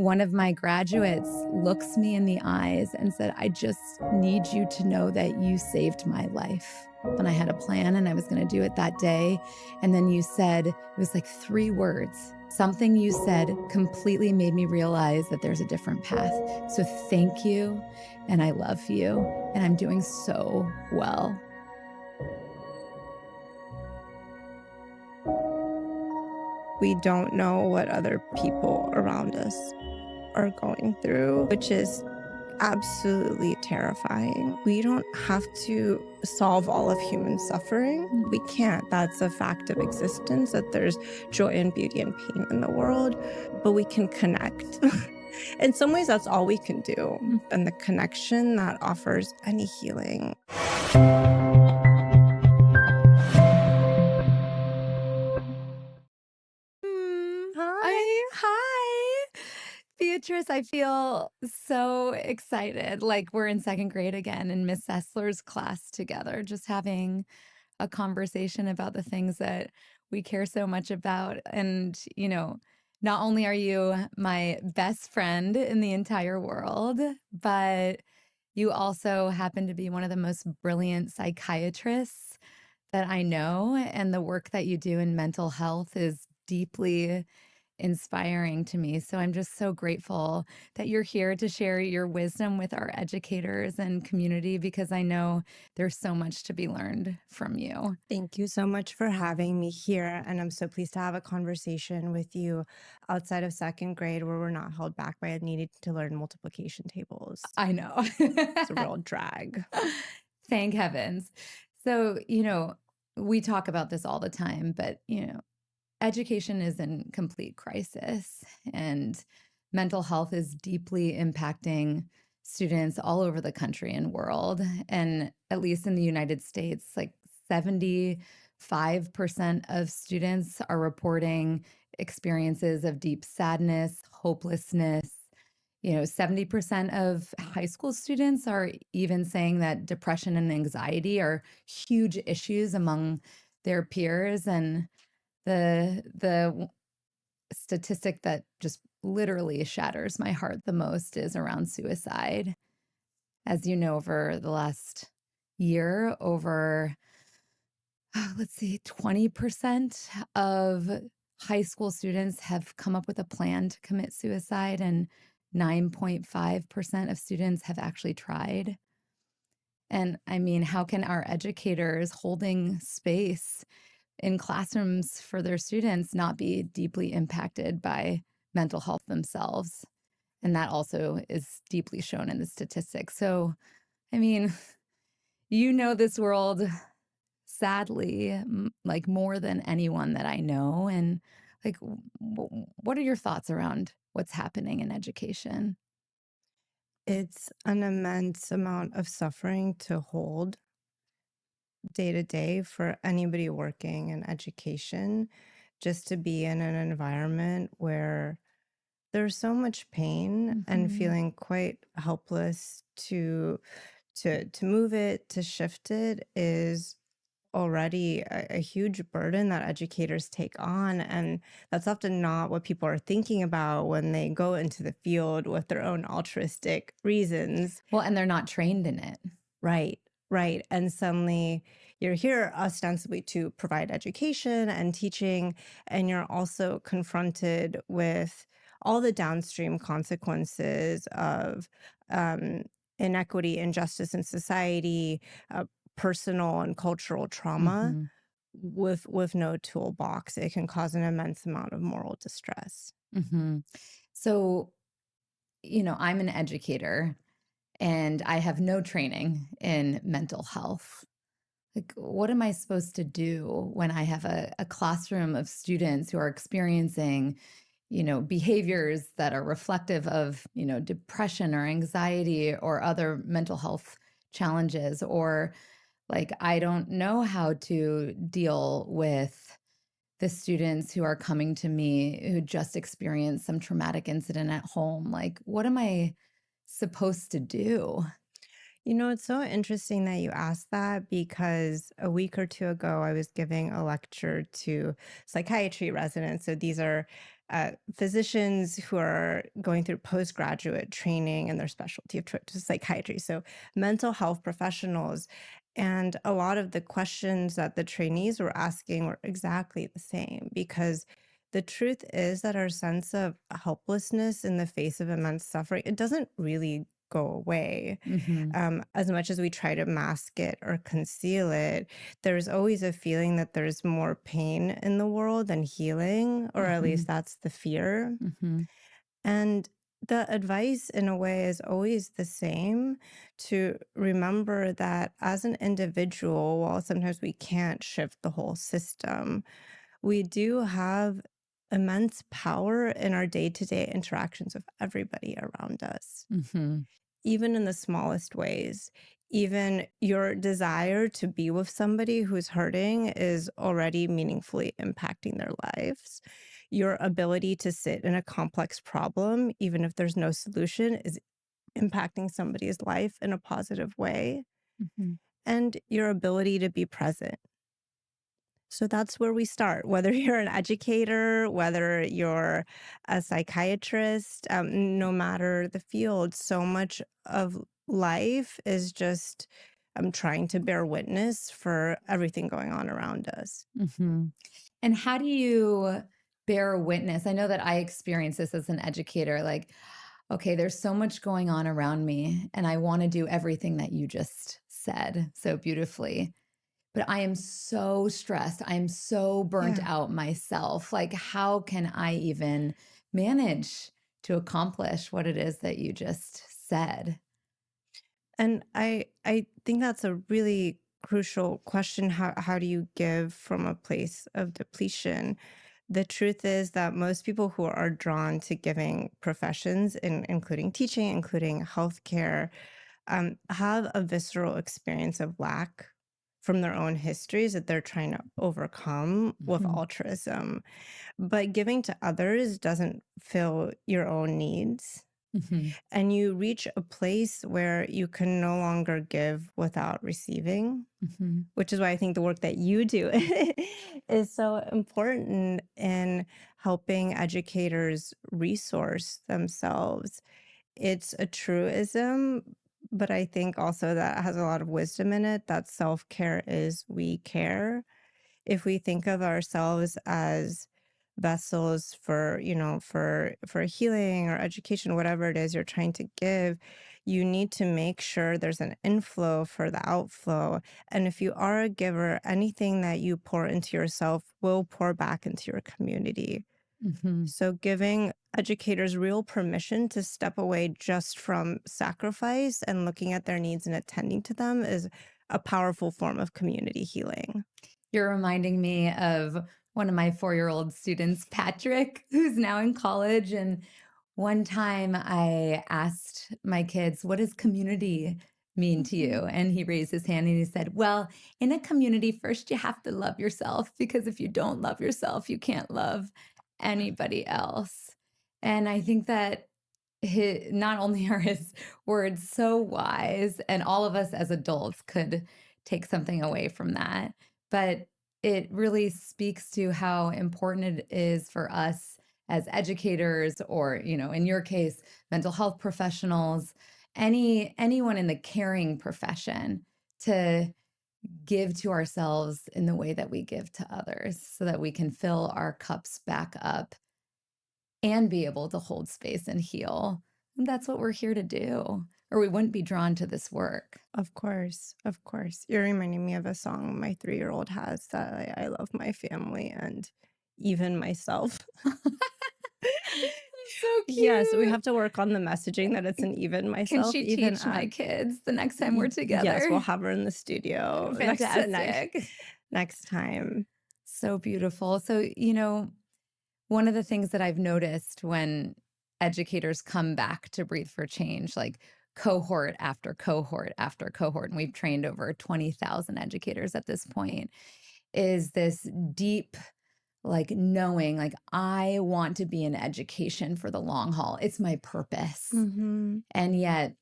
one of my graduates looks me in the eyes and said, "I just need you to know that you saved my life." And I had a plan and I was going to do it that day. And then you said, it was like 3 words. Something you said completely made me realize that there's a different path. So thank you. And I love you. And I'm doing so well. We don't know what other people around us are going through, which is absolutely terrifying. We don't have to solve all of human suffering. We can't. That's a fact of existence, that there's joy and beauty and pain in the world, but we can connect. In some ways, that's all we can do. And the connection that offers any healing. Hi. Beatrice, I feel so excited. Like we're in second grade again in Miss Sessler's class together, just having a conversation about the things that we care so much about. And, not only are you my best friend in the entire world, but you also happen to be one of the most brilliant psychiatrists that I know. And the work that you do in mental health is deeply inspiring to me. So I'm just so grateful that you're here to share your wisdom with our educators and community, because I know there's so much to be learned from you. Thank you so much for having me here. And I'm so pleased to have a conversation with you outside of second grade where we're not held back by needing to learn multiplication tables. I know. It's a real drag. Thank heavens. So, we talk about this all the time, but, education is in complete crisis, and mental health is deeply impacting students all over the country and world. And at least in the United States, like 75% of students are reporting experiences of deep sadness, hopelessness. 70% of high school students are even saying that depression and anxiety are huge issues among their peers. And the statistic that just literally shatters my heart the most is around suicide. As you know, over the last year, over, let's see, 20% of high school students have come up with a plan to commit suicide, and 9.5% of students have actually tried. And I mean, how can our educators holding space in classrooms for their students not be deeply impacted by mental health themselves? And that also is deeply shown in the statistics. So, I mean, this world, sadly, like more than anyone that I know. And like, what are your thoughts around what's happening in education? It's an immense amount of suffering to hold day to day for anybody working in education, just to be in an environment where there's so much pain and Mhm. feeling quite helpless to move it, to shift it is already a huge burden that educators take on. And that's often not what people are thinking about when they go into the field with their own altruistic reasons. Well, and they're not trained in it. Right, right. And suddenly you're here ostensibly to provide education and teaching, and you're also confronted with all the downstream consequences of um, inequity, injustice in society, personal and cultural trauma Mhm. with no toolbox. It can cause an immense amount of moral distress. Mhm. So, I'm an educator and I have no training in mental health. Like, what am I supposed to do when I have a classroom of students who are experiencing, behaviors that are reflective of, depression or anxiety or other mental health challenges? Or like, I don't know how to deal with the students who are coming to me who just experienced some traumatic incident at home. Like, what am I supposed to do? It's so interesting that you asked that because a week or two ago, I was giving a lecture to psychiatry residents. So these are physicians who are going through postgraduate training in their specialty of choice, psychiatry. So mental health professionals. And a lot of the questions that the trainees were asking were exactly the same, because the truth is that our sense of helplessness in the face of immense suffering, it doesn't really go away. Mm-hmm. As much as we try to mask it or conceal it, there's always a feeling that there's more pain in the world than healing, or at Mm-hmm. least that's the fear. Mm-hmm. And the advice, in a way, is always the same, to remember that as an individual, while sometimes we can't shift the whole system, we do have immense power in our day to day interactions with everybody around us, Mm-hmm. even in the smallest ways. Even your desire to be with somebody who's hurting is already meaningfully impacting their lives. Your ability to sit in a complex problem, even if there's no solution, is impacting somebody's life in a positive way. Mm-hmm. And your ability to be present. So that's where we start. Whether you're an educator, whether you're a psychiatrist, no matter the field, so much of life is just trying to bear witness for everything going on around us. Mm-hmm. And how do you bear witness? I know that I experience this as an educator. Like, okay, there's so much going on around me, and I want to do everything that you just said so beautifully. But I am so stressed. I am so burnt Yeah. out myself. Like, how can I even manage to accomplish what it is that you just said? And I think that's a really crucial question. How do you give from a place of depletion? The truth is that most people who are drawn to giving professions, including teaching, including healthcare, have a visceral experience of lack from their own histories that they're trying to overcome with Mhm, altruism. But giving to others doesn't fill your own needs. mhm, And you reach a place where you can no longer give without receiving, mhm, which is why I think the work that you do is so important in helping educators resource themselves. It's a truism, but I think also that has a lot of wisdom in it, that self-care is we care. If we think of ourselves as vessels for, for healing or education, whatever it is you're trying to give, you need to make sure there's an inflow for the outflow. And if you are a giver, anything that you pour into yourself will pour back into your community. mhm. So giving educators real permission to step away just from sacrifice and looking at their needs and attending to them is a powerful form of community healing. You're reminding me of one of my 4-year-old students, Patrick, who's now in college. And one time I asked my kids, "What does community mean to you?" Mhm. And he raised his hand and he said, "Well, in a community, first you have to love yourself, because if you don't love yourself, you can't love anybody else." And I think that not only are his words so wise, and all of us as adults could take something away from that, but it really speaks to how important it is for us as educators, or, in your case, mental health professionals, anyone in the caring profession, to give to ourselves in the way that we give to others, so that we can fill our cups back up and be able to hold space and heal. And that's what we're here to do, or we wouldn't be drawn to this work. Of course, of course. You're reminding me of a song my 3-year-old has, that I love my family and even myself. So Yes, we cute. have to work on the messaging that it's an even Can myself, she even teach my kids the next time we're yes, we'll together? have her in the studio Fantastic. next time. So beautiful. So, one of the things that I've noticed when educators come back to Breathe for Change, like cohort after cohort after cohort, and we've trained over 20,000 educators at this point, is this deep, like, knowing, like, I want to be in education for the long haul. It's my purpose. Mhm. And yet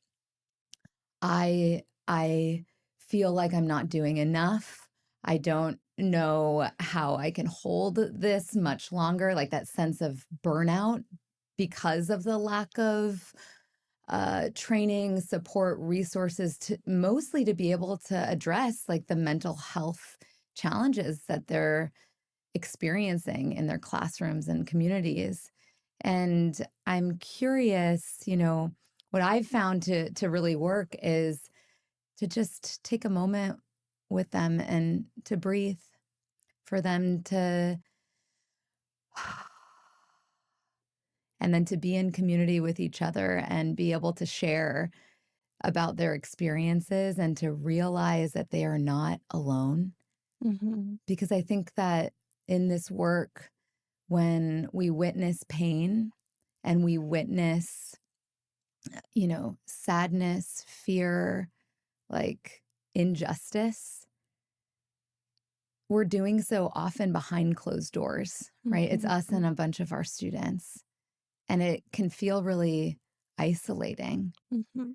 I feel like I'm not doing enough. I don't know how I can hold this much longer, like that sense of burnout because of the lack of training, support, resources to mostly to be able to address like the mental health challenges that they're experiencing in their classrooms and communities. And I'm curious, what I've found to really work is to just take a moment with them and to breathe, for them to and then to be in community with each other and be able to share about their experiences and to realize that they are not alone. Mm-hmm. Because I think that in this work, when we witness pain and we witness, sadness, fear, like injustice, we're doing so often behind closed doors, right? It's us and a bunch of our students. And it can feel really isolating. Mm-hmm.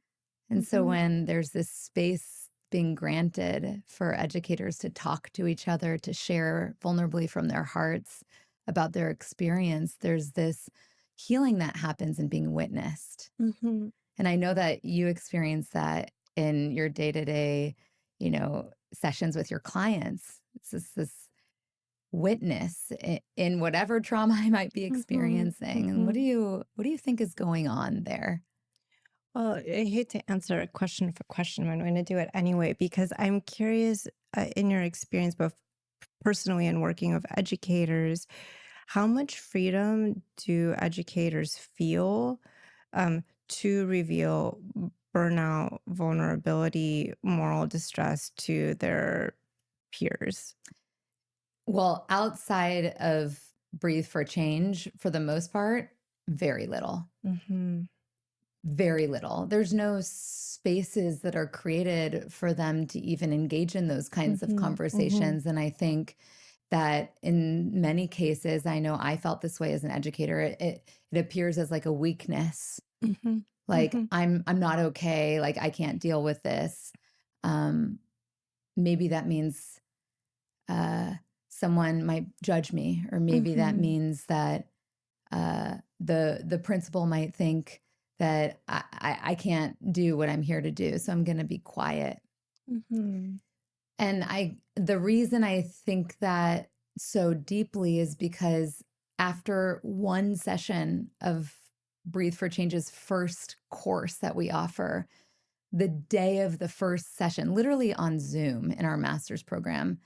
And so when there's this space being granted for educators to talk to each other, to share vulnerably from their hearts about their experience, there's this healing that happens in being witnessed. Mm-hmm. And I know that you experience that in your day-to-day, sessions with your clients. It's just this witness in whatever trauma I might be experiencing. And what do you think is going on there? Well, I hate to answer a question for question, but I'm going to do it anyway because I'm curious in your experience, both personally and working with educators, how much freedom do educators feel to reveal burnout, vulnerability, moral distress to their peers? Well, outside of Breathe for Change, for the most part, very little. Mm-hmm. Very little. There's no spaces that are created for them to even engage in those kinds of Mm-hmm. Mm-hmm. conversations. And I think that in many cases, I know I felt this way as an educator, it appears as like a weakness. Mm-hmm. Like Mm-hmm. I'm not okay, like I can't deal with this. Um, Maybe that means uh, someone might judge me, or maybe that Mm-hmm. means that the principal might think that I can't do what I'm here to do, so I'm going to be quiet. Mm-hmm. And the reason I think that so deeply is because after one session of Breathe for Change's first course that we offer, the day of the first session, literally on Zoom in our master's program,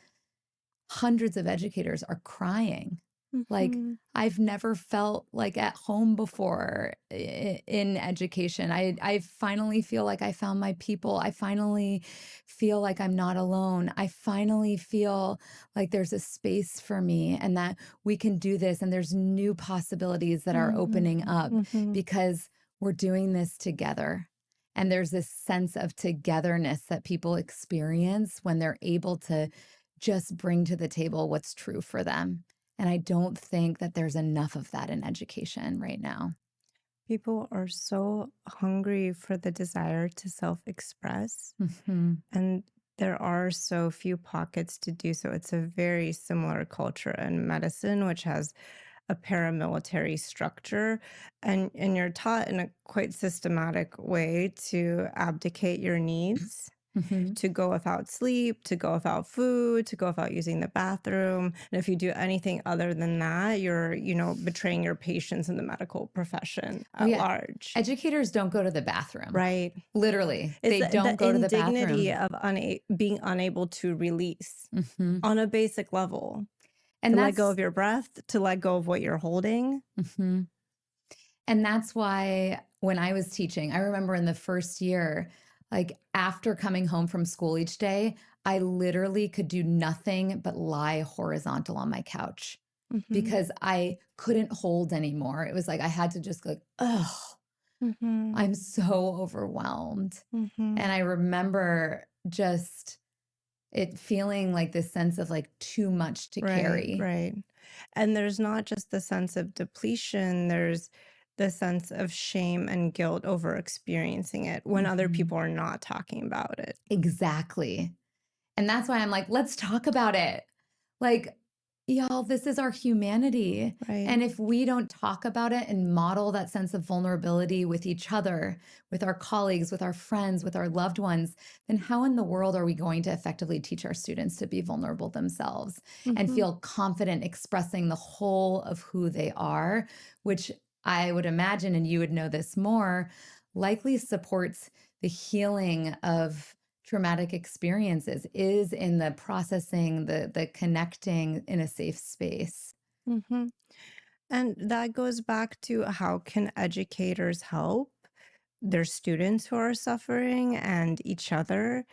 hundreds of educators are crying. Like, Mm-hmm. I've never felt like at home before in education. I finally feel like I found my people. I finally feel like I'm not alone. I finally feel like there's a space for me and that we can do this. And there's new possibilities that are opening up Mm-hmm. because we're doing this together. And there's this sense of togetherness that people experience when they're able to just bring to the table what's true for them. And I don't think that there's enough of that in education right now. People are so hungry for the desire to self-express, Hmm. and there are so few pockets to do so. It's a very similar culture in medicine, which has a paramilitary structure, and you're taught in a quite systematic way to abdicate your needs, Hmm. to go without sleep, to go without food, to go without using the bathroom. And if you do anything other than that, you're, betraying your patients in the medical profession Oh, at yeah. large. Educators don't go to the bathroom. Right. Literally, It's they don't the go to the indignity bathroom. of being unable to release Hmm. on a basic level, And to let go that's, of your breath, to let go of what you're holding. mhm. And that's why when I was teaching, I remember in the first year, like after coming home from school each day, I literally could do nothing but lie horizontal on my couch Mm-hmm. because I couldn't hold anymore. It was like I had to just go, oh, Mm-hmm. I'm so overwhelmed. Mm-hmm. And I remember just it feeling like this sense of like too much to Right, carry. right. And there's not just the sense of depletion, there's the sense of shame and guilt over experiencing it when other Mhm. people are not talking about it. Exactly. And that's why I'm like, let's talk about it. Like, y'all, this is our humanity. Right. And if we don't talk about it and model that sense of vulnerability with each other, with our colleagues, with our friends, with our loved ones, then how in the world are we going to effectively teach our students to be vulnerable themselves and Hmm. feel confident expressing the whole of who they are, which I would imagine, and you would know this more, likely supports the healing of traumatic experiences is in the processing, the connecting in a safe space. Hmm. And that goes back to how can educators help their students who are suffering and each other.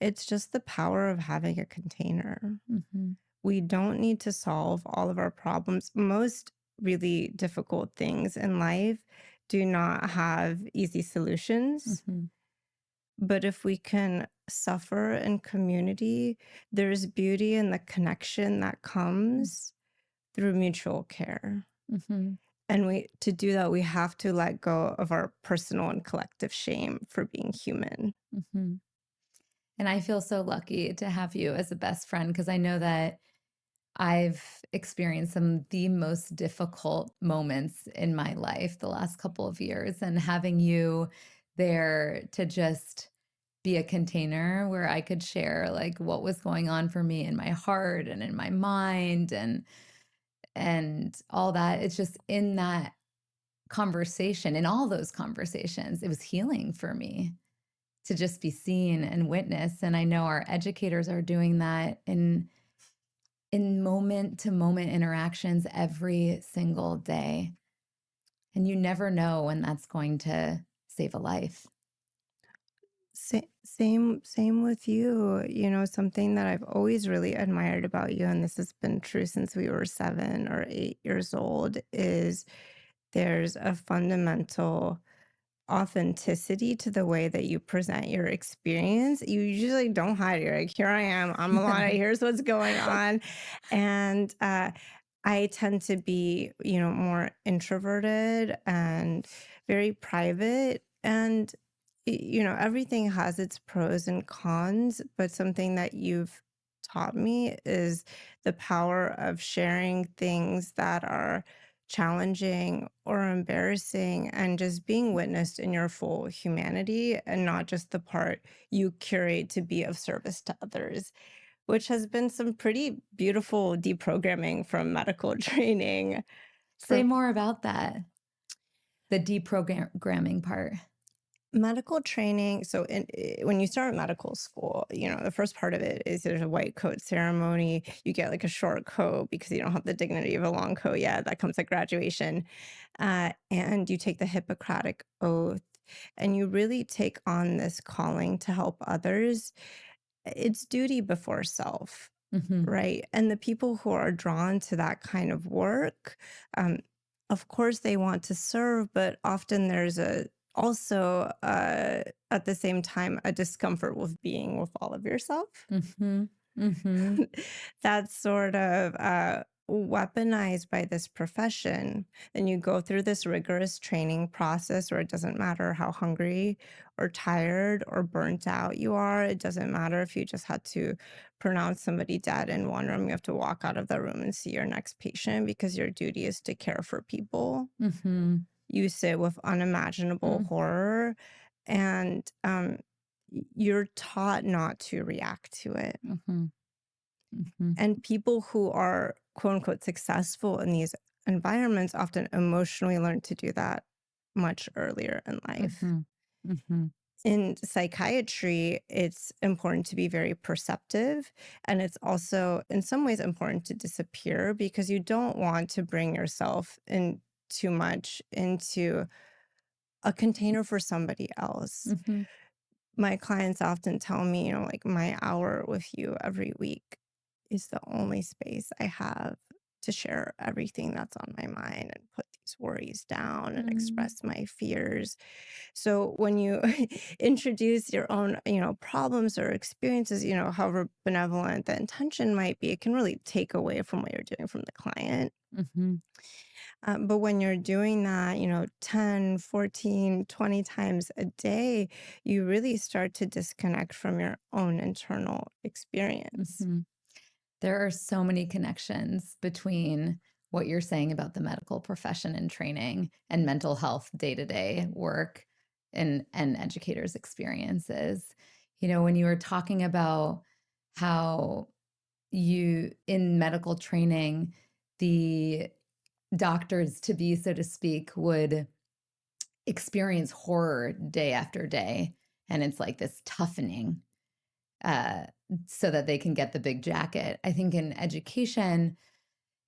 It's just the power of having a container. Mhm, We don't need to solve all of our problems. Most really difficult things in life do not have easy solutions. mhm, But if we can suffer in community, there's beauty in the connection that comes through mutual care. mhm, And we to do that, we have to let go of our personal and collective shame for being human. mhm. And I feel so lucky to have you as a best friend because I know that I've experienced some of the most difficult moments in my life the last couple of years, and having you there to just be a container where I could share like what was going on for me in my heart and in my mind and all that. It's just in that conversation, in all those conversations, it was healing for me to just be seen and witnessed. And I know our educators are doing that in moment to moment interactions every single day. And you never know when that's going to save a life. Same with you. You know, something that I've always really admired about you, and this has been true since we were 7 or 8 years old, is there's a fundamental authenticity to the way that you present your experience. You usually don't hide. You're like, here I am. I'm Ilana. Here's what's going on. And I tend to be, more introverted and very private. And, everything has its pros and cons, but something that you've taught me is the power of sharing things that are challenging or embarrassing and just being witnessed in your full humanity and not just the part you curate to be of service to others, which has been some pretty beautiful deprogramming from medical training. Say From more about that, the deprogramming part. medical training, so when you start medical school, the first part of it is there's a white coat ceremony. You get like a short coat because you don't have the dignity of a long coat yet. That comes at graduation. And you take the Hippocratic Oath, and you really take on this calling to help others. It's duty before self, Mhm, right? And the people who are drawn to that kind of work, um, of course, they want to serve, but often there's also at the same time a discomfort with being with all of yourself. mhm, mhm, That's sort of weaponized by this profession. And you go through this rigorous training process where it doesn't matter how hungry or tired or burnt out you are. It doesn't matter if you just had to pronounce somebody dead in one room. You have to walk out of the room and see your next patient because your duty is to care for people. mhm, You sit with unimaginable mm, horror, and you're taught not to react to it. mhm, mhm, And people who are quote unquote successful in these environments often emotionally learn to do that much earlier in life. mhm, mhm, In psychiatry, it's important to be very perceptive. And it's also, in some ways, important to disappear because you don't want to bring yourself in too much into a container for somebody else. mhm, My clients often tell me, like my hour with you every week is the only space I have to share everything that's on my mind and put these worries down and mm, express my fears. So when you introduce your own, problems or experiences, however benevolent the intention might be, it can really take away from what you're doing from the client. mhm, But when you're doing that, 10, 14, 20 times a day, you really start to disconnect from your own internal experience. mhm. There are so many connections between what you're saying about the medical profession and training and mental health day-to-day work and educators' experiences. When you were talking about how you in medical training, the doctors to be, so to speak, would experience horror day after day. And it's like this toughening uh, so that they can get the big jacket. I think in education,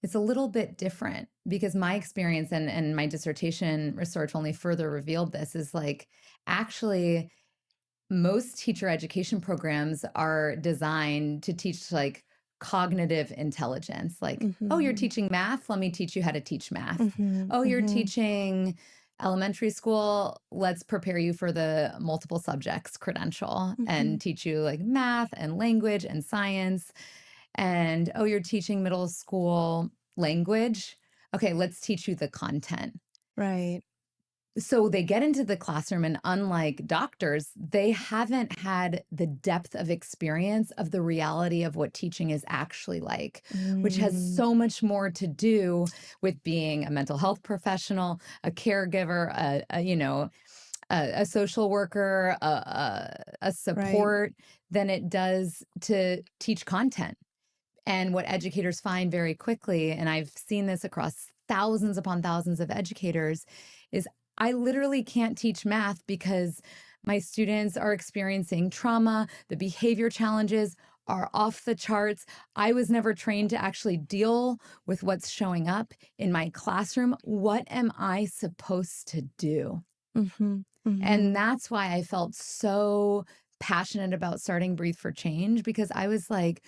it's a little bit different because my experience and my dissertation research only further revealed this is like actually most teacher education programs are designed to teach like cognitive intelligence. Like, oh, you're Mhm. teaching math? Let me teach you how to teach math. Mhm. Oh, you're Mhm. teaching elementary school? Let's prepare you for the multiple subjects credential Mhm. and teach you like math and language and science. And oh, you're teaching middle school language? Okay, let's teach you the content. Right. So they get into the classroom, and unlike doctors, they haven't had the depth of experience of the reality of what teaching is actually like, which has Mm. so much more to do with being a mental health professional, a caregiver, a social worker, a Right. support than it does to teach content. And what educators find very quickly, and I've seen this across thousands upon thousands of educators, is I literally can't teach math because my students are experiencing trauma, the behavior challenges are off the charts. I was never trained to actually deal with what's showing up in my classroom. What am I supposed to do? Mhm. And Mhm. that's why I felt so passionate about starting Breathe for Change because I was like,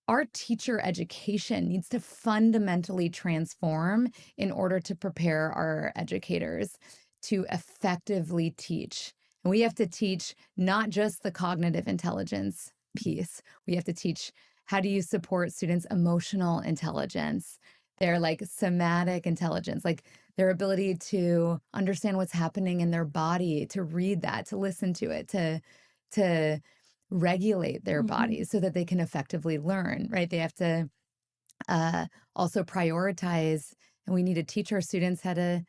our teacher education needs to fundamentally transform in order to prepare our educators to effectively teach. And we have to teach not just the cognitive intelligence piece, we have to teach how do you support students' emotional intelligence, their like somatic intelligence, like their ability to understand what's happening in their body, to read that, to listen to it, to regulate their Mhm. bodies so that they can effectively learn, right? They have to uh, also prioritize, and we need to teach our students how to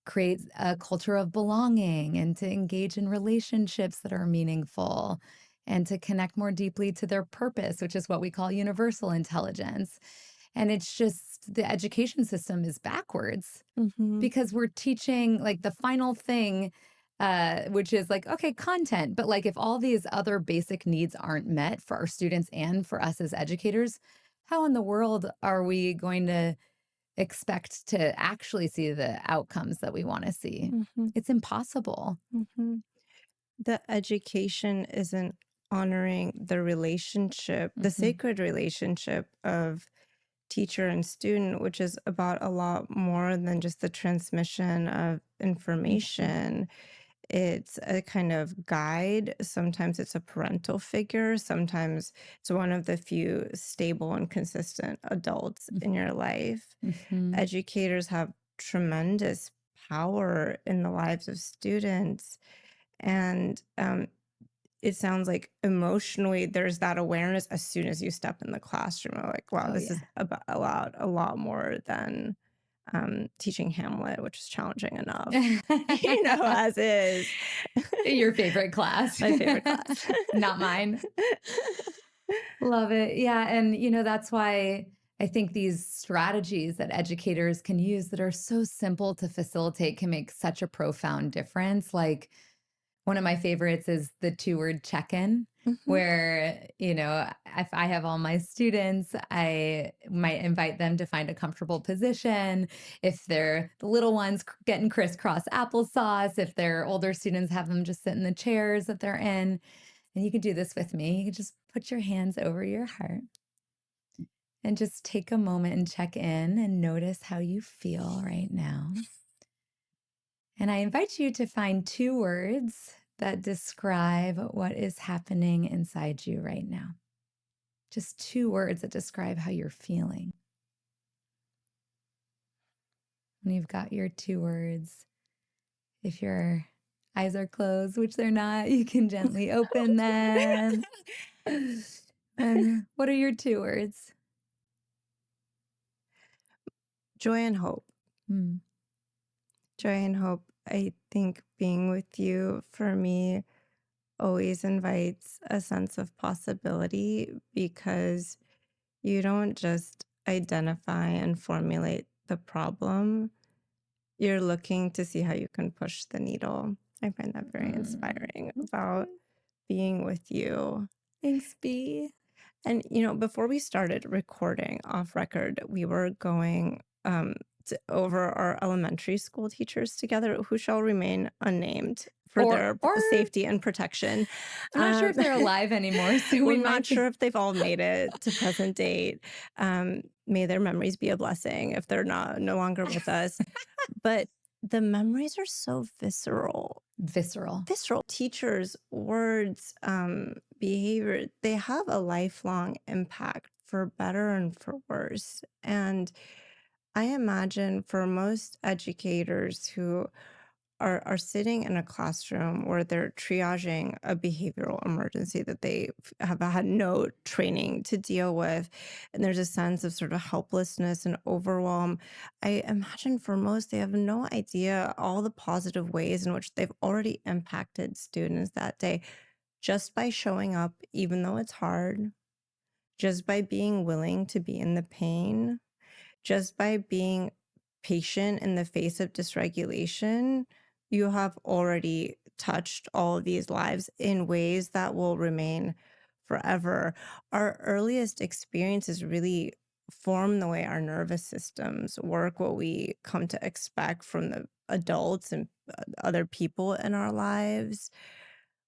create a culture of belonging and to engage in relationships that are meaningful and to connect more deeply to their purpose, which is what we call universal intelligence. And it's just the education system is backwards Mhm. because we're teaching like the final thing, which is like, okay, content. But like, if all these other basic needs aren't met for our students and for us as educators, how in the world are we going to expect to actually see the outcomes that we want to see? Mhm. It's impossible. Mhm. The education isn't honoring the relationship, the Hmm. sacred relationship of teacher and student, which is about a lot more than just the transmission of Hmm. information. It's a kind of guide. Sometimes it's a parental figure. Sometimes it's one of the few stable and consistent adults in your life. Hmm. Educators have tremendous power in the lives of students. And it sounds like emotionally there's that awareness as soon as you step in the classroom. I'm like, wow, Oh, this yeah. is about a lot more than teaching Hamlet, which is challenging enough, as is. Your favorite class. My favorite class. Not mine. Love it. Yeah. And, that's why I think these strategies that educators can use that are so simple to facilitate can make such a profound difference. Like, one of my favorites is the two-word check-in, Mhm. where, if I have all my students, I might invite them to find a comfortable position. If they're the little ones getting crisscross applesauce, if they're older students, have them just sit in the chairs that they're in. And you can do this with me. You can just put your hands over your heart and just take a moment and check in and notice how you feel right now. And I invite you to find two words that describe what is happening inside you right now. Just two words that describe how you're feeling. When you've got your two words, if your eyes are closed, which they're not, you can gently open them. And what are your two words? Joy and hope. Mm. Joy and hope. I think being with you for me always invites a sense of possibility because you don't just identify and formulate the problem. You're looking to see how you can push the needle. I find that very inspiring about being with you. Thanks, B. And, before we started recording off record, we were going over our elementary school teachers together who shall remain unnamed for their Or safety and protection. I'm not sure if they're alive anymore, so we We're might not sure if they've all made it to present date. May their memories be a blessing if they're no longer with us. But the memories are so visceral. visceral. Teachers, words, behavior, they have a lifelong impact for better and for worse. And I imagine for most educators who are sitting in a classroom where they're triaging a behavioral emergency that they have had no training to deal with, and there's a sense of sort of helplessness and overwhelm. I imagine for most, they have no idea all the positive ways in which they've already impacted students that day just by showing up, even though it's hard, just by being willing to be in the pain, just by being patient in the face of dysregulation. You have already touched all of these lives in ways that will remain forever. Our earliest experiences really form the way our nervous systems work, what we come to expect from the adults and other people in our lives.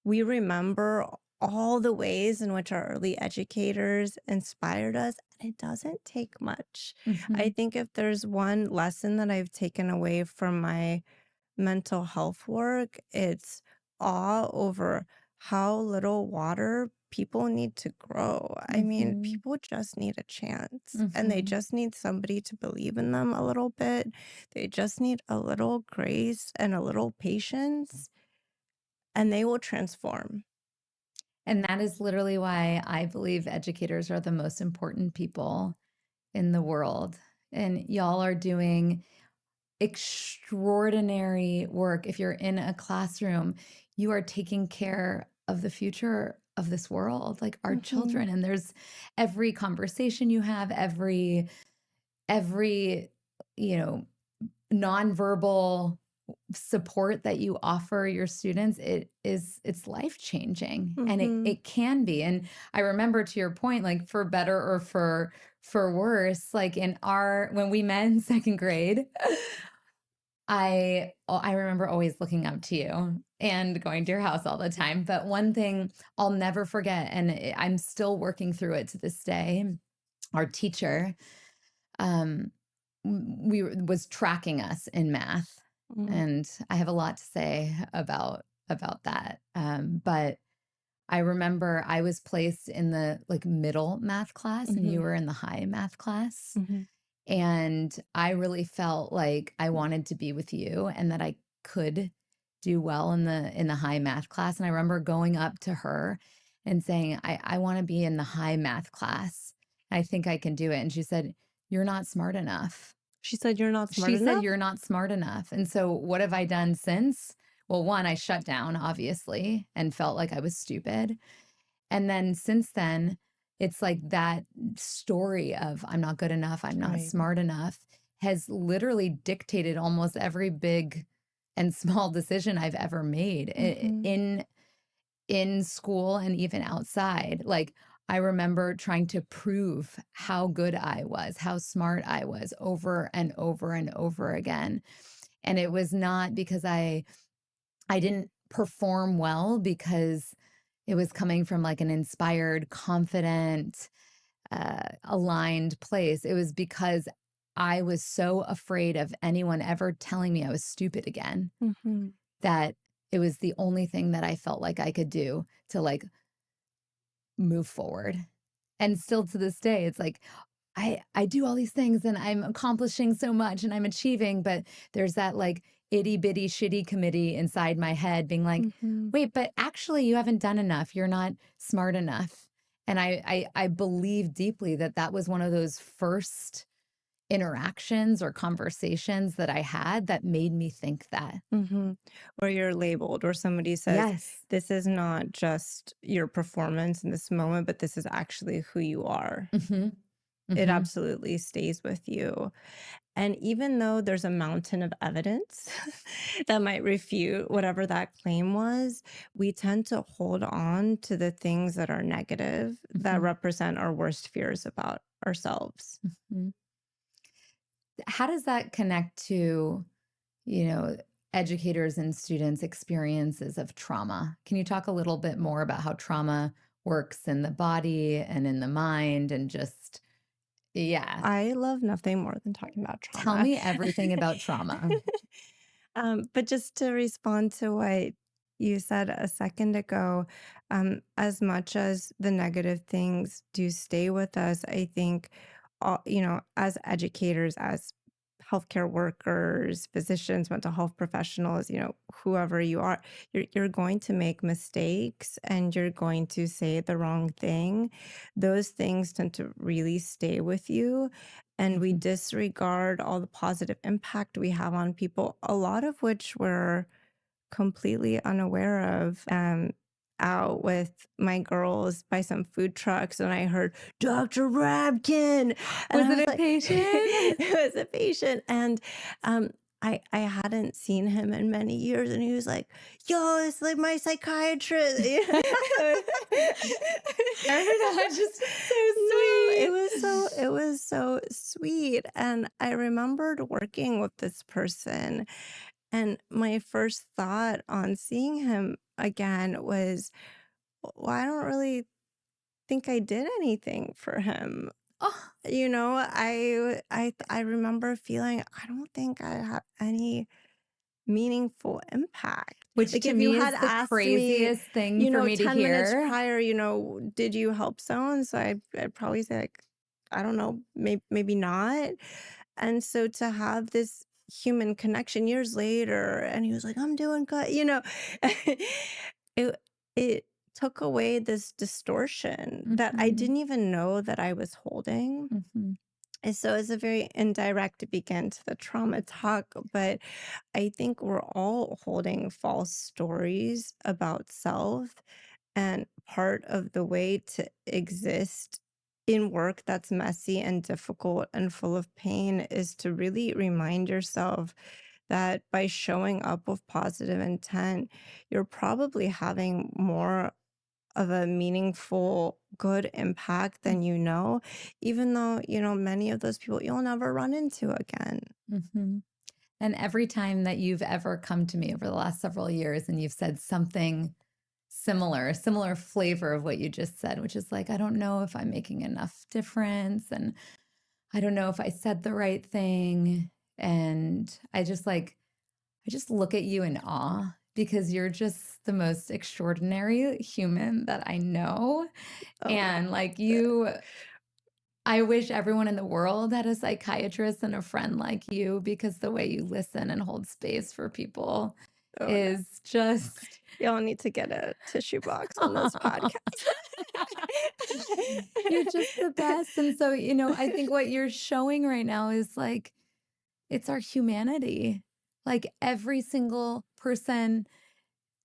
We remember all the ways in which our early educators inspired us, and it doesn't take much. I Mhm. think if there's one lesson that I've taken away from my mental health work, it's awe over how little water people need to grow. I mean, Mhm. people just need a chance and they Mhm. just need somebody to believe in them a little bit. They just need a little grace and a little patience, and they will transform. And that is literally why I believe educators are the most important people in the world. And y'all are doing extraordinary work. If you're in a classroom, you are taking care of the future of this world, like our Mhm. children. And there's every conversation you have, every, you know, nonverbal support that you offer your students, it's life changing, and Mhm. it can be. And I remember, to your point, like for better or for worse, like in our when we met in second grade, I remember always looking up to you and going to your house all the time. But one thing I'll never forget, and I'm still working through it to this day, our teacher, um, was tracking us in math, Mm. and I have a lot to say about that. But I remember I was placed in the like middle math class, and you Mhm. were in the high math class, Mhm. and I really felt like I wanted to be with you, and that I could do well in the high math class. And I remember going up to her and saying, I want to be in the high math class. I think I can do it. And she said, "You're not smart enough." She said, "You're not smart She said, enough?" "You're not smart enough." And so what have I done since? Well, one, I shut down, obviously, and felt like I was stupid. And then since then, it's like that story of I'm not good enough, I'm not Right. smart enough has literally dictated almost every big and small decision I've ever made Mhm. in school and even outside. Like, I remember trying to prove how good I was, how smart I was over and over and over again. And it was not because I didn't perform well, because it was coming from like an inspired, confident, aligned place. It was because I was so afraid of anyone ever telling me I was stupid again, Mhm. that it was the only thing that I felt like I could do to like move forward. And still to this day, it's like I do all these things and I'm accomplishing so much and I'm achieving, but there's that like itty bitty shitty committee inside my head being like, Mhm. wait, but actually you haven't done enough. You're not smart enough. And I believe deeply that that was one of those first interactions or conversations that I had that made me think that. Mhm. Or you're labeled, or somebody says, Yes. this is not just your performance in this moment, but this is actually who you are. Mhm. It Mhm. absolutely stays with you. And even though there's a mountain of evidence that might refute whatever that claim was, we tend to hold on to the things that are negative, that Mhm. represent our worst fears about ourselves. Mhm. How does that connect to, you know, educators and students' experiences of trauma? Can you talk a little bit more about how trauma works in the body and in the mind and just yeah, I love nothing more than talking about tell trauma. me everything about trauma. But just to respond to what you said a second ago, as much as the negative things do stay with us, I think, as educators, as healthcare workers, physicians, mental health professionals, whoever you are, you're going to make mistakes and you're going to say the wrong thing. Those things tend to really stay with you, and we Mhm. disregard all the positive impact we have on people, a lot of which we're completely unaware of. Out with my girls by some food trucks, and I heard Dr. Rabkin, and Was I it was a like, patient? it was a patient, and um, I hadn't seen him in many years, and he was like, "Yo, it's like my psychiatrist." Oh my gosh, it's so No, sweet. it was so sweet, and I remembered working with this person, and my first thought on seeing him again was, well, I don't really think I did anything for him. Oh, I remember feeling, I don't think I had any meaningful impact. which Like to if you me had is the asked me, craziest thing for me to 10 minutes hear. prior, did you help so and so? I'd probably say, like, I don't know, maybe not. And so to have this human connection years later, and he was like, I'm doing good, it it took away this distortion that I Mhm. didn't even know that I was holding. Mhm. And so it's a very indirect begin to the trauma talk, but I think we're all holding false stories about self. And part of the way to exist in work that's messy and difficult and full of pain is to really remind yourself that by showing up with positive intent, you're probably having more of a meaningful, good impact than even though, many of those people you'll never run into again. Mhm. And every time that you've ever come to me over the last several years and you've said something similar, a similar flavor of what you just said, which is like, I don't know if I'm making enough difference and I don't know if I said the right thing. And I just look at you in awe because you're just the most extraordinary human that I know. Oh, And like you, I wish everyone in the world had a psychiatrist and a friend like you because the way you listen and hold space for people oh no. is just Y'all need to get a tissue box on this podcast. you're just the best. And so, I think what you're showing right now is like it's our humanity. Like every single person,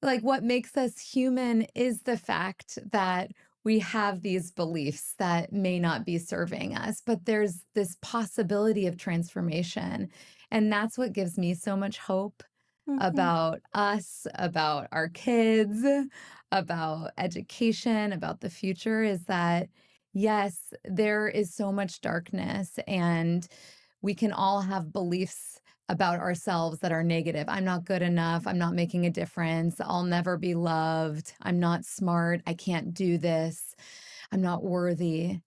like what makes us human is the fact that we have these beliefs that may not be serving us, but there's this possibility of transformation. And that's what gives me so much hope Mhm, about us, about our kids, about education, about the future is that, yes, there is so much darkness and we can all have beliefs about ourselves that are negative. I'm not good enough. I'm not making a difference. I'll never be loved. I'm not smart. I can't do this. I'm not worthy.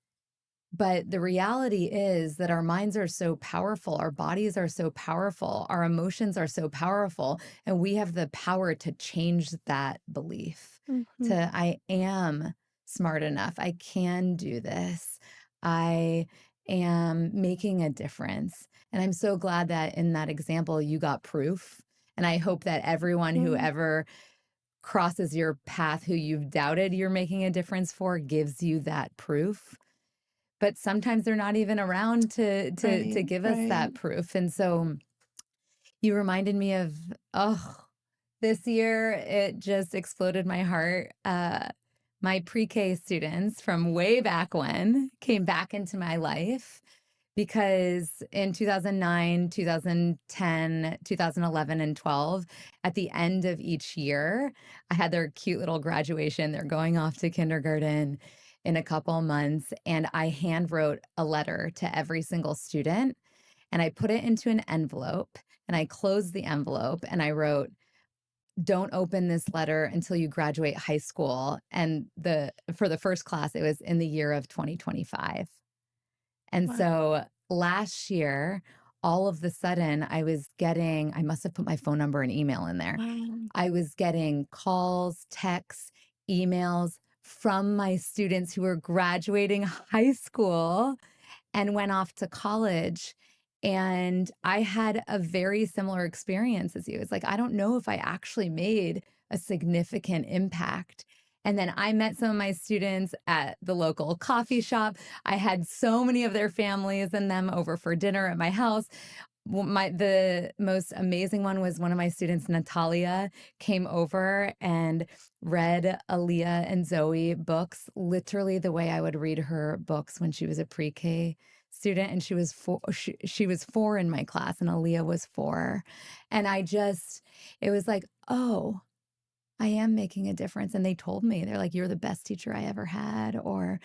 But the reality is that our minds are so powerful, our bodies are so powerful, our emotions are so powerful, and we have the power to change that belief mhm, to I am smart enough. I can do this. I am making a difference. And I'm so glad that in that example, you got proof. And I hope that everyone who mhm. ever crosses your path who you've doubted you're making a difference for gives you that proof but sometimes they're not even around to Right, give us right. that proof. And so you reminded me of, oh, this year it just exploded my heart. My pre-K students from way back when came back into my life because in 2009, 2010, 2011, and 12, at the end of each year, I had their cute little graduation. They're going off to kindergarten in a couple months, and I hand wrote a letter to every single student, and I put it into an envelope, and I closed the envelope, and I wrote, "Don't open this letter until you graduate high school." And for the first class, it was in the year of 2025. And Wow. so last year, all of the sudden, I must have put my phone number and email in there. Wow. I was getting calls, texts, emails from my students who were graduating high school and went off to college. And I had a very similar experience as you. It's like, I don't know if I actually made a significant impact. And then I met some of my students at the local coffee shop. I had so many of their families and them over for dinner at my house. The most amazing one was one of my students, Natalia, came over and read Aaliyah and Zoe books literally the way I would read her books when she was a pre-K student, and she was 4 in my class and Aaliyah was 4. And it was like, "Oh, I am making a difference." And they told me, they're like, "You're the best teacher I ever had," or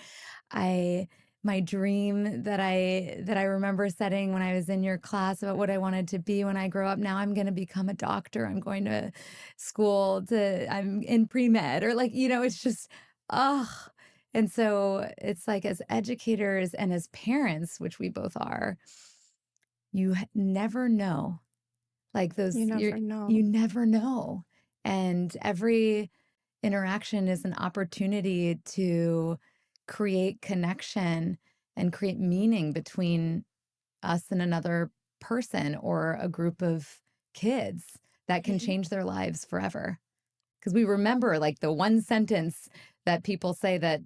I my dream that I remember setting when I was in your class about what I wanted to be when I grow up. Now I'm going to become a doctor. I'm going to I'm in pre-med, or like, it's just, oh. And so it's like, as educators and as parents, which we both are, never know. Like You never you know. never know. And every interaction is an opportunity to create connection and create meaning between us and another person or a group of kids that can Right, change their lives forever. Because we remember like the one sentence that people say that,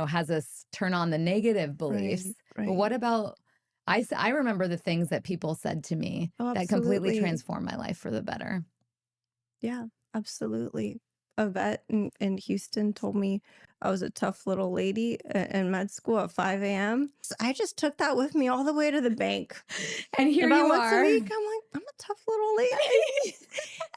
has us turn on the negative beliefs. right, But right. what about, I remember the things that people said to me Oh, that completely absolutely. transformed my life for the better. Yeah, absolutely. A vet in Houston told me I was a tough little lady in med school at 5 a.m. So I just took that with me all the way to the bank. And here About you once a are. week, I'm like, I'm a tough little lady.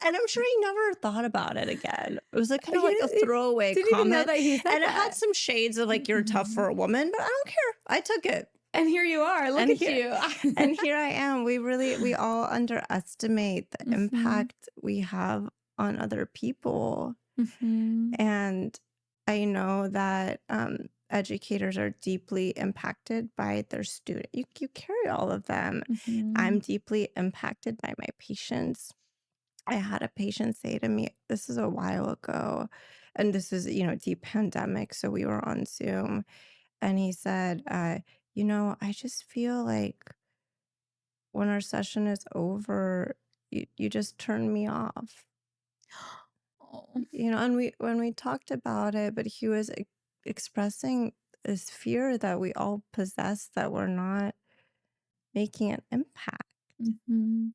And I'm sure he never thought about it again. It was like kind of like a He throwaway didn't even know comment. that he said And it had that. some shades of like, you're tough Mhm. for a woman, but I don't care. I took it. And here you are. Look And at here you. and here I am. We all underestimate the Mhm. impact we have on other people. Mhm. And I know that educators are deeply impacted by their student. You carry all of them. I'm Mhm. deeply impacted by my patients. I had a patient say to me, this is a while ago, and this is, deep pandemic. So we were on Zoom, and he said, I just feel like when our session is over, you just turn me off. Oh. And when we talked about it, but he was expressing this fear that we all possess, that we're not making an impact. Mhm.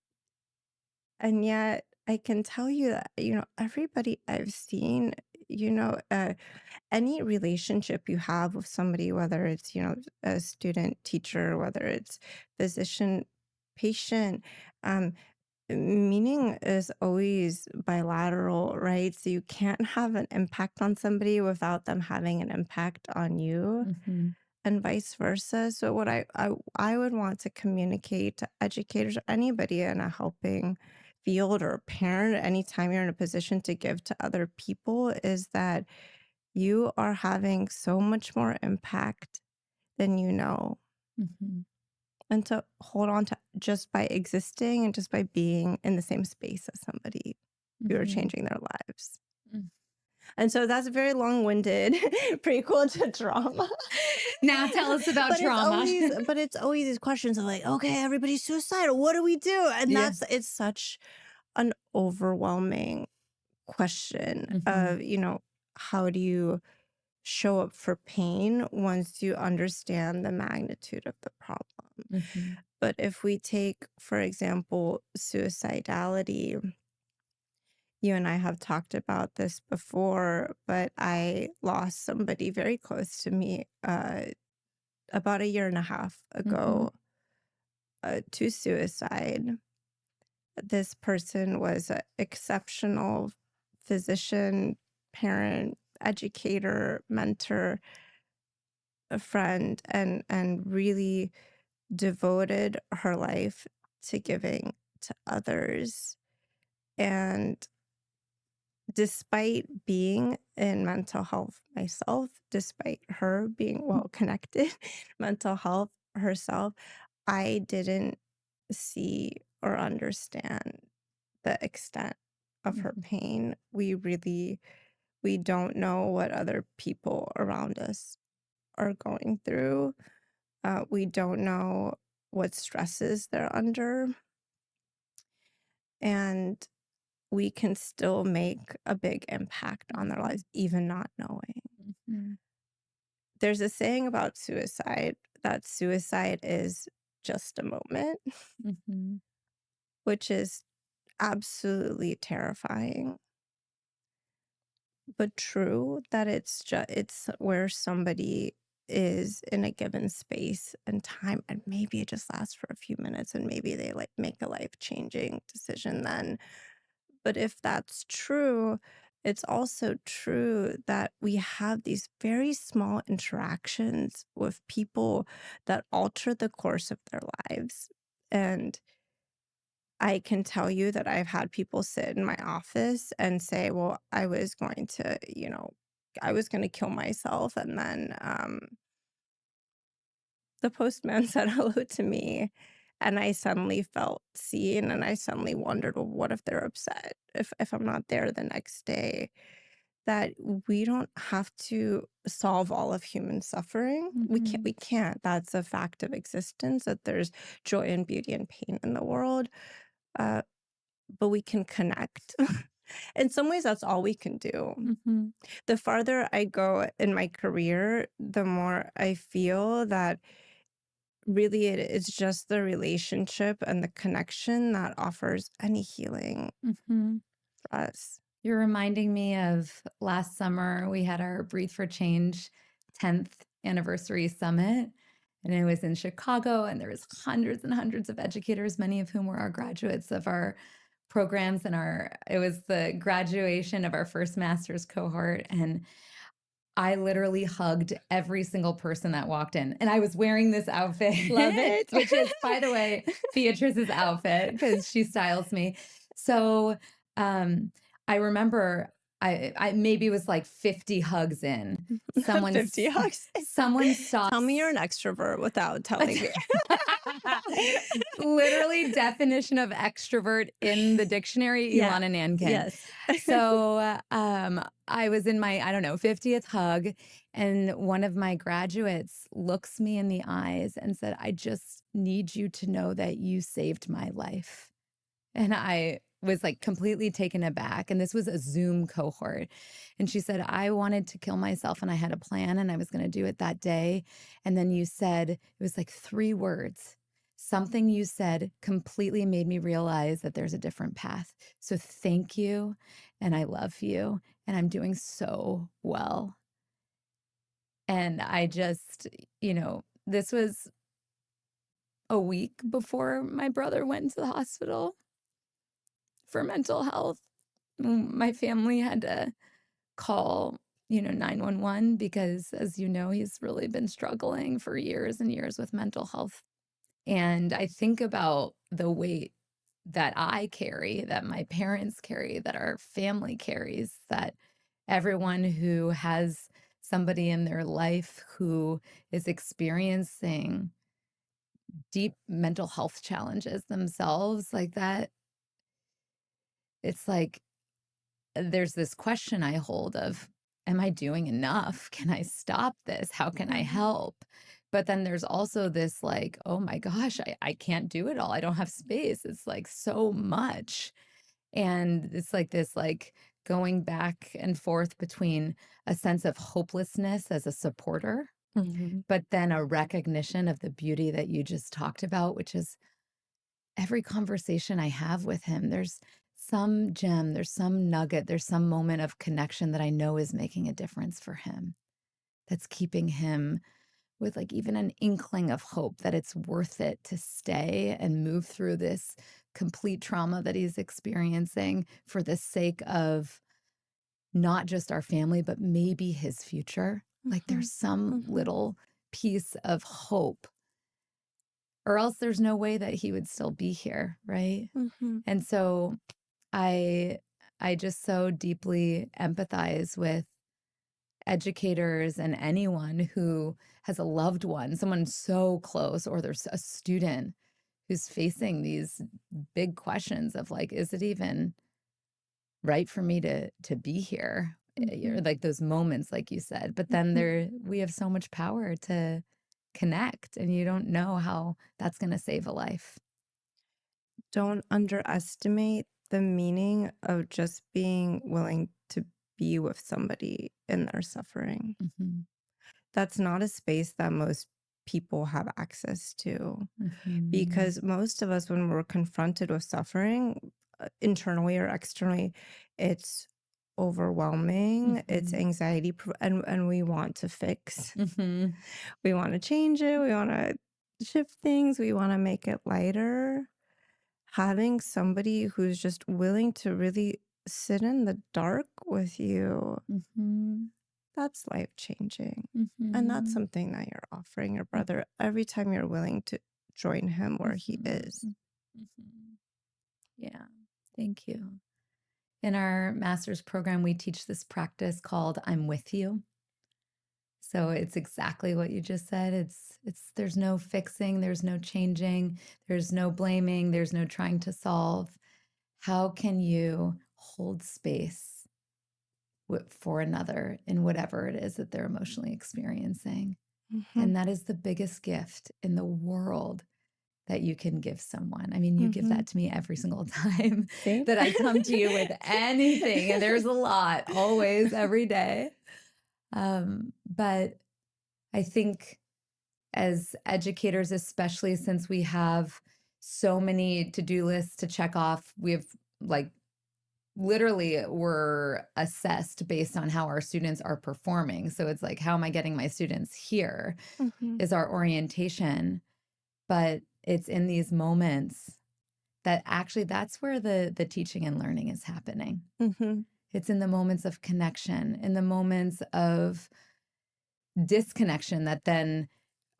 And yet I can tell you that, everybody I've seen, any relationship you have with somebody, whether it's, a student teacher, whether it's physician patient, um, meaning is always bilateral, right? So you can't have an impact on somebody without them having an impact on you, Mhm. and vice versa. So what I would want to communicate to educators or anybody in a helping field, or a parent, anytime you're in a position to give to other people, is that you are having so much more impact than you know. Mhm. And to hold on to, just by existing and just by being in the same space as somebody, you are Mhm. changing their lives. Mm. And so that's a very long-winded prequel to trauma. Now tell us about trauma. But it's always these questions of like, okay, everybody's suicidal. What do we do? And Yeah. it's such an overwhelming question Mhm. of, how do you show up for pain once you understand the magnitude of the problem. Mhm. But if we take, for example, suicidality, you and I have talked about this before, but I lost somebody very close to me about a year and a half Mhm. ago to suicide. This person was an exceptional physician, parent, educator, mentor, a friend, and really devoted her life to giving to others. And despite being in mental health myself, despite her being well connected mental health herself, I didn't see or understand the extent of her Mhm. pain. We don't know what other people around us are going through. We don't know what stresses they're under, and we can still make a big impact on their Mhm. lives, even not knowing. Mhm. There's a saying about suicide that suicide is just a moment, Mhm. which is absolutely terrifying, but true that it's where somebody is in a given space and time, and maybe it just lasts for a few minutes and maybe they like make a life-changing decision then. But if that's true, it's also true that we have these very small interactions with people that alter the course of their lives. And I can tell you that I've had people sit in my office and say, well, I was going to, I was going to kill myself. And then the postman said hello to me. And I suddenly felt seen, and I suddenly wondered, well, what if they're upset if I'm not there the next day? That we don't have to solve all of human suffering. We Mhm. can't. That's a fact of existence, that there's joy and beauty and pain in the world. Uh, but we can connect. In some ways, that's all we can do. Mhm. The farther I go in my career, the more I feel that really it is just the relationship and the connection that offers any healing Mhm. for us. You're reminding me of last summer, we had our Breathe for Change 10th anniversary summit, and it was in Chicago, and there was hundreds and hundreds of educators, many of whom were our graduates of our programs, and our it was the graduation of our first master's cohort, and I literally hugged every single person that walked in, and I was wearing this Love outfit, it. which is, by the way, Beatrice's outfit because she styles me. So, um, I remember I maybe was like 50 hugs in. Someone 50 hugs. someone stopped. Tell me you're an extrovert without telling me. Literally definition of extrovert in the dictionary, Yeah. Ilana Nankin. Yes. So, I was in my, I don't know, 50th hug, and one of my graduates looks me in the eyes and said, "I just need you to know that you saved my life." And I was like completely taken aback. And this was a Zoom cohort. And she said, "I wanted to kill myself and I had a plan and I was going to do it that day. And then you said," it was like 3 words. "Something you said completely made me realize that there's a different path. So thank you. And I love you. And I'm doing so well." And I just, this was a week before my brother went to the hospital for mental health. My family had to call, 911 because, as you know, he's really been struggling for years and years with mental health. And I think about the weight that I carry, that my parents carry, that our family carries, that everyone who has somebody in their life who is experiencing deep mental health challenges themselves, like that, it's like there's this question I hold of, am I doing enough? Can I stop this? How can I Mhm. help? But then there's also this like, oh my gosh, I can't do it all. I don't have space. It's like so much. And it's like this like going back and forth between a sense of hopelessness as a supporter, Mhm. but then a recognition of the beauty that you just talked about, which is every conversation I have with him, there's some gem, there's some nugget, there's some moment of connection that I know is making a difference for him, that's keeping him with like even an inkling of hope that it's worth it to stay and move through this complete trauma that he's experiencing for the sake of not just our family, but maybe his future. Like Mhm. there's some Mhm. little piece of hope, or else there's no way that he would still be here, right? Mhm. And so I I just so deeply empathize with educators and anyone who has a loved one, someone so close, or there's a student who's facing these big questions of like, is it even right for me to be here? Or Mhm. like those moments, like you said. But then Mhm. we have so much power to connect, and you don't know how that's going to save a life. Don't underestimate the meaning of just being willing to be with somebody in their suffering. Hmm. That's not a space that most people have access to, Hmm. because most of us, when we're confronted with suffering, internally or externally, it's overwhelming, it's Hmm. anxiety, and we want to fix. Hmm. We want to change it, we want to shift things, we want to make it lighter. Having somebody who's just willing to really sit in the dark with you, Hmm. that's life changing. And that's Hmm. something that you're offering your brother every time you're willing to join him where he Hmm. is. Hmm. Yeah, thank you. In our master's program, we teach this practice called I'm with you. So it's exactly what you just said. It's there's no fixing, there's no changing, there's no blaming, there's no trying to solve. How can you hold space for another in whatever it is that they're emotionally experiencing? Hmm. And that is the biggest gift in the world that you can give someone. I mean, you give Hmm. that to me every single time See? that I come to you with anything, and there's a lot, always, every day. But I think as educators, especially since we have so many to-do lists to check off, we have like literally we're assessed based on how our students are performing. So it's like, how am I getting my students here Hmm. is our orientation. But it's in these moments that actually that's where the teaching and learning is happening. Hmm. It's in the moments of connection, in the moments of disconnection that then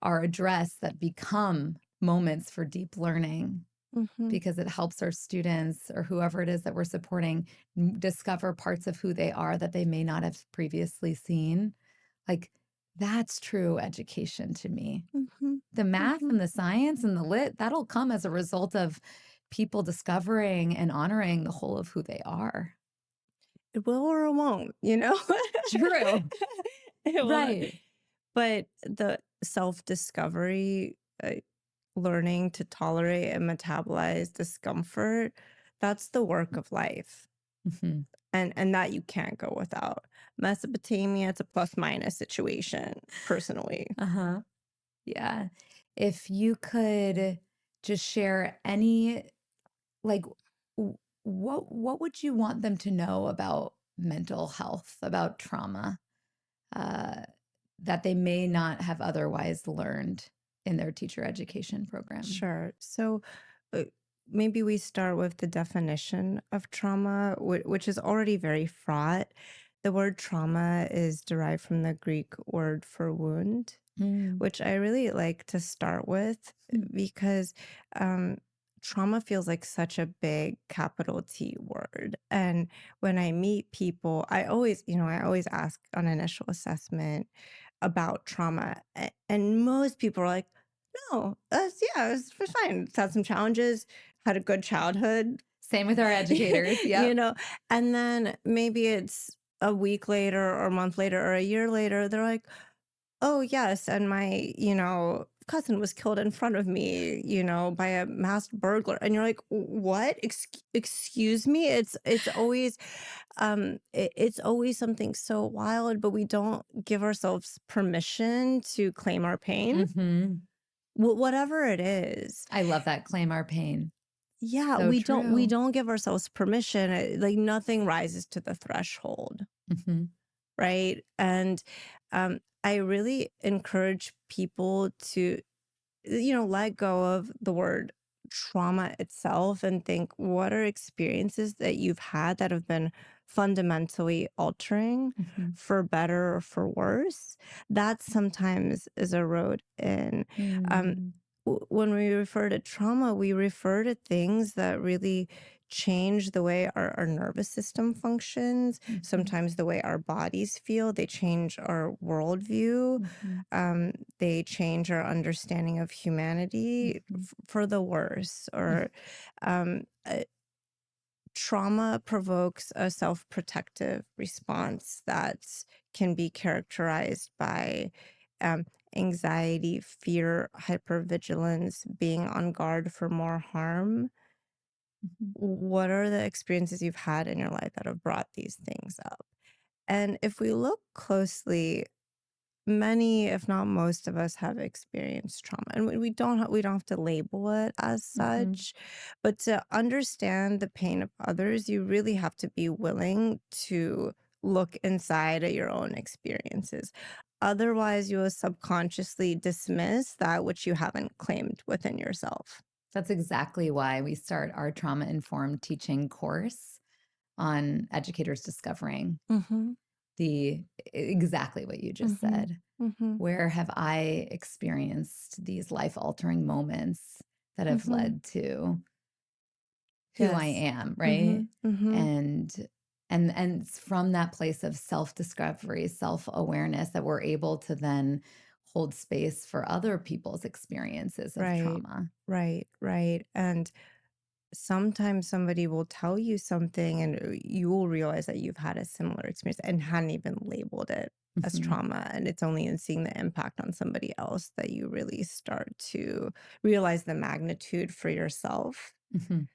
are addressed that become moments for deep learning Hmm. because it helps our students or whoever it is that we're supporting discover parts of who they are that they may not have previously seen. Like that's true education to me. Hmm. The math Hmm. and the science and the lit, that'll come as a result of people discovering and honoring the whole of who they are. It will or it won't, you know? True. It will. Right. But the self-discovery, learning to tolerate and metabolize discomfort, that's the work of life. Mhm. And that you can't go without. Mesopotamia, it's a plus minus situation, personally. Uh-huh. Yeah. If you could just share any like what would you want them to know about mental health, about trauma, uh, that they may not have otherwise learned in their teacher education program? Sure. So uh, maybe we start with the definition of trauma, which is already very fraught. The word trauma is derived from the Greek word for wound, Mm. which I really like to start with Mm. because um, trauma feels like such a big capital T word. And when I meet people, I always ask on initial assessment about trauma. And most people are like, no, yeah, it was fine. It's had some challenges, had a good childhood, Same with our educators. you Yep. know, and then maybe it's a week later or a month later or a year later, they're like, oh, yes. And my, cousin was killed in front of me, by a masked burglar. And you're like, what? Excuse me? It's always it's always something so wild, but we don't give ourselves permission to claim our pain, Mhm. whatever it is. I love that, claim our pain. Yeah, So we true. don't give ourselves permission. Like nothing rises to the threshold, Mhm. right? And I really encourage people to let go of the word trauma itself and think, what are experiences that you've had that have been fundamentally altering Mhm. for better or for worse? That sometimes is a road in. Um, Mm. when we refer to trauma, we refer to things that really change the way our nervous system functions, Mhm. sometimes the way our bodies feel. They change our worldview. Mhm. um, they change our understanding of humanity Mhm. for the worse. Mhm. Or trauma provokes a self-protective response that can be characterized by um, anxiety, fear, hypervigilance, being on guard for more harm. Mhm. What are the experiences you've had in your life that have brought these things up? And if we look closely, many, if not most of us, have experienced trauma, and we don't have to label it as Mhm. such. But to understand the pain of others, you really have to be willing to look inside at your own experiences. Otherwise, you will subconsciously dismiss that which you haven't claimed within yourself. That's exactly why we start our trauma-informed teaching course on educators discovering Mm-hmm. the exactly what you just Mm-hmm. said. Mm-hmm. Where have I experienced these life-altering moments that have Mm-hmm. led to who I Yes. am, Mm-hmm. right? Mm-hmm. And and it's from that place of self-discovery, self-awareness that we're able to then hold space for other people's experiences of Right. trauma. Right. Right. And sometimes somebody will tell you something and you will realize that you've had a similar experience and hadn't even labeled it as Mhm. trauma. And it's only in seeing the impact on somebody else that you really start to realize the magnitude for yourself. Mhm.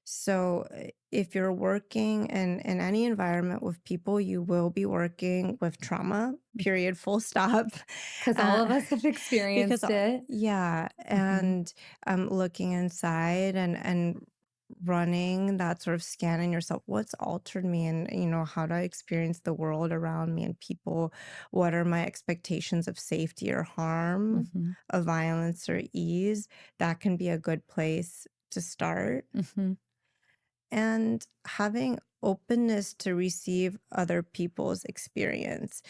So if you're working in any environment with people, you will be working with trauma, period, full stop. 'Cause all Uh, of us have because experienced it. yeah, Mhm. and looking inside and running that sort of scan in yourself, what's altered me, and how do I experience the world around me and people? What are my expectations of safety or harm, Mhm. of violence or ease? That can be a good place to start. Mhm. And having openness to receive other people's experience.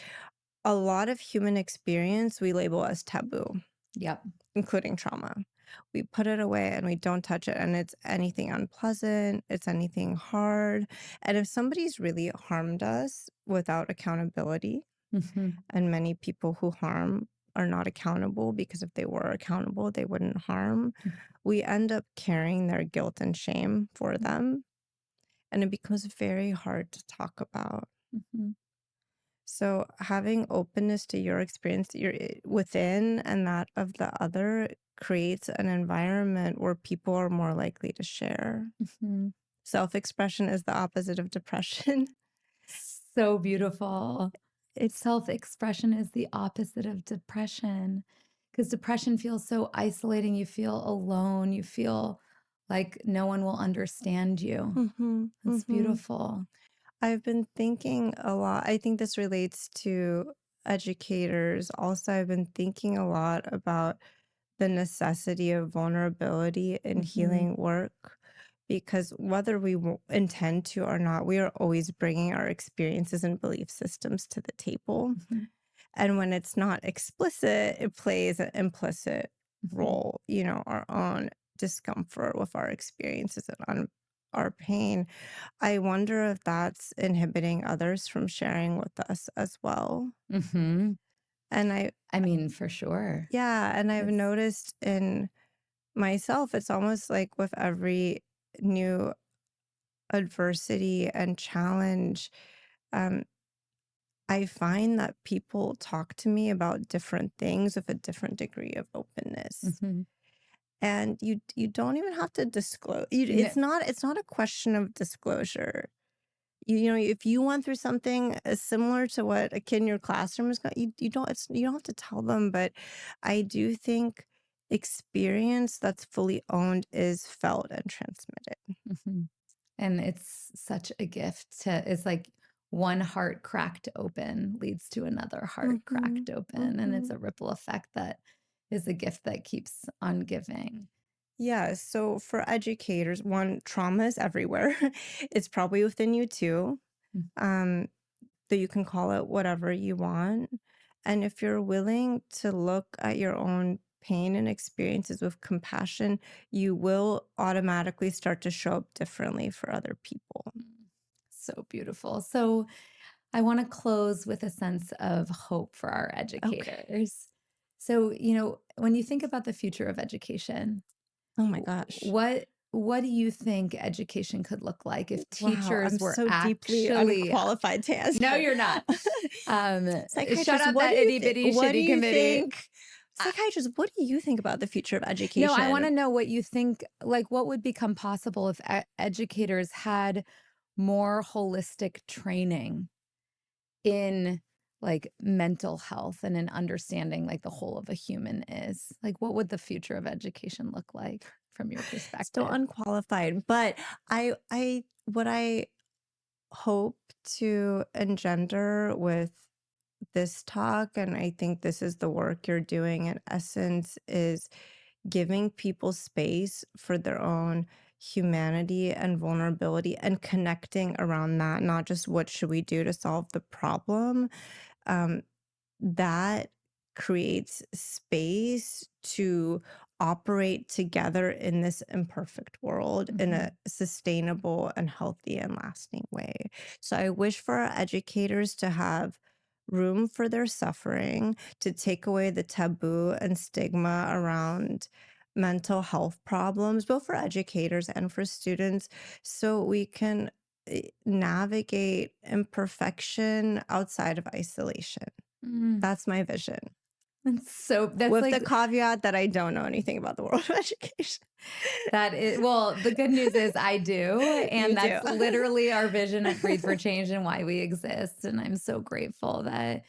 A lot of human experience we label as taboo, Yep. including trauma. We put it away and we don't touch it. And it's anything unpleasant, it's anything hard. And if somebody's really harmed us without accountability, Mhm. and many people who harm are not accountable, because if they were accountable, they wouldn't harm, we end up carrying their guilt and shame for Mhm. them. And it becomes very hard to talk about. Mhm. So having openness to your experience within and that of the other creates an environment where people are more likely to share. Mhm. Self-expression is the opposite of depression. So beautiful. It's Self-expression is the opposite of depression, because depression feels so isolating. You feel alone. You feel like no one will understand you. mhm, That's mhm. beautiful. I've been thinking a lot. I think this relates to educators. Also, I've been thinking a lot about the necessity of vulnerability in Mhm. healing work, because whether we intend to or not, we are always bringing our experiences and belief systems to the table. Mhm. And when it's not explicit, it plays an implicit Mhm. role, our own discomfort with our experiences and on our pain. I wonder if that's inhibiting others from sharing with us as well. Mhm. And I mean, for sure. yeah, and I've It's noticed in myself, it's almost like with every new adversity and challenge, um, I find that people talk to me about different things with a different degree of openness. Mhm. And you don't even have to disclose. No. It's not a question of disclosure. You know, if you went through something similar to what a kid in your classroom is going, you don't have to tell them. But I do think experience that's fully owned is felt and transmitted. Mhm. And it's such a gift to it's like one heart cracked open leads to another heart Hmm. cracked open, and it's Hmm. a ripple effect that is a gift that keeps on giving. Yeah. So for educators, one, trauma is everywhere. It's probably within you too. Mm. Um, that you can call it whatever you want. And if you're willing to look at your own pain and experiences with compassion, you will automatically start to show up differently for other people. So beautiful. So I want to close with a sense of hope for our Okay. educators. So, when you think about the future of education, Oh my gosh. what do you think education could look like if Wow. I'm teachers were so deeply actually unqualified to no, answer. you're not. Shut Psychiatrist, up that itty bitty what do shitty you committee. think? I, Psychiatrist, what do you think about the future of no, I want education? to know what you think, like what would become possible if educators had more holistic training in like mental health and in understanding like the whole of a human is. Like what would the future of education look like from your Still perspective? unqualified, but what I hope to engender with this talk, and I think this is the work you're doing in essence, is giving people space for their own humanity and vulnerability and connecting around that, not just what should we do to solve the problem. Um, that creates space to operate together in this imperfect world in a Mhm. sustainable and healthy and lasting way. So I wish for our educators to have room for their suffering, to take away the taboo and stigma around mental health problems, both for educators and for students, so we can navigate imperfection outside of isolation. Mm. That's my vision, That's with like the caveat that I don't know anything about the world of education. that is well, the good news is I do, You and do. that's literally our vision at Breathe for Change and why we exist. And I'm so grateful that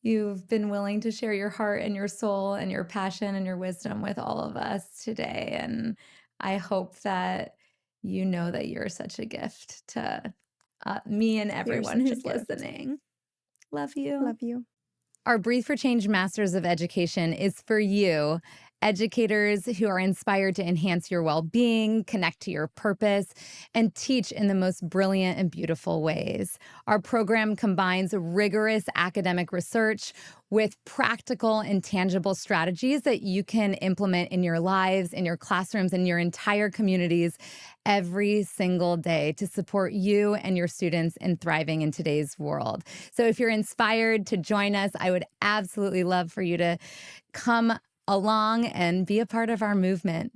you've been willing to share your heart and your soul and your passion and your wisdom with all of us today. And I hope that you know that you're such a gift to me and You're everyone such a who's gift. listening. Love you. Love you. Our Breathe for Change Masters of Education is for you, educators who are inspired to enhance your well being, connect to your purpose, and teach in the most brilliant and beautiful ways. Our program combines rigorous academic research with practical and tangible strategies that you can implement in your lives, in your classrooms, and your entire communities every single day to support you and your students in thriving in today's world. So if you're inspired to join us, I would absolutely love for you to come along and be a part of our movement.